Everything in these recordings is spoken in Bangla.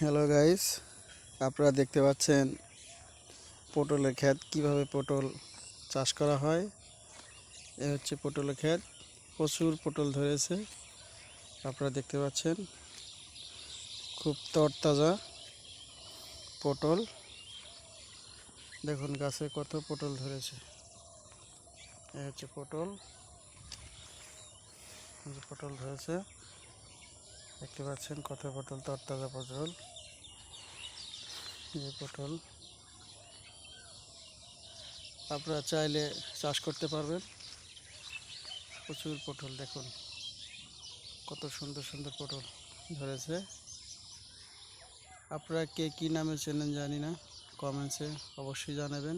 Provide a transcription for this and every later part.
হ্যালো গাইস, আপনারা দেখতে পাচ্ছেন পটলের ক্ষেত, কিভাবে পটল চাষ করা হয়। এ হচ্ছে পটলের ক্ষেত, প্রচুর পটল ধরেছে। আপনারা দেখতে পাচ্ছেন খুব তরতাজা পটল। দেখুন গাছে কত পটল ধরেছে। এ হচ্ছে পটল, পটল ধরেছে, দেখতে পাচ্ছেন কত পটল, তরতাজা পটল। এই পটল আপনারা চাইলে চাষ করতে পারবেন। প্রচুর পটল, দেখুন কত সুন্দর সুন্দর পটল ধরেছে। আপনারা কে কী নামে চেনেন জানি না, কমেন্টসে অবশ্যই জানাবেন।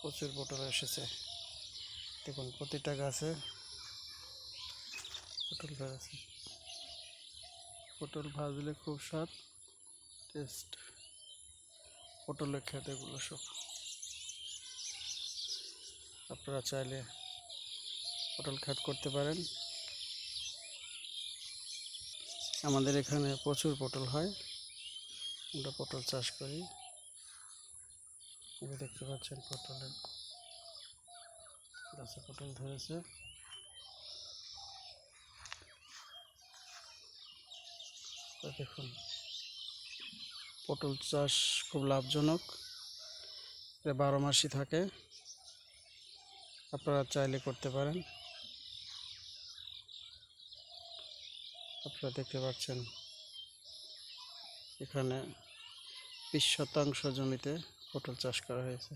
প্রচুর পটল এসেছে, দেখুন প্রতিটা গাছে পটল ধরেছে। পটল ভাজলে খুব স্বাদ, টেস্ট। পটলের ক্ষেত এগুলো সব। আপনারা চাইলে পটল ক্ষেত করতে পারেন। আমাদের এখানে প্রচুর পটল হয়, আমরা পটল চাষ করি। এই দেখতে পাচ্ছেন পটলের গাছে পটল ধরেছে। দেখুন পটল চাষ খুব লাভজনক, 12 মাসই থাকে। আপনারা চাইলে করতে পারেন। আপনারা দেখতে পাচ্ছেন এখানে 20 শতাংশ জমিতে পটল চাষ করা হয়েছে।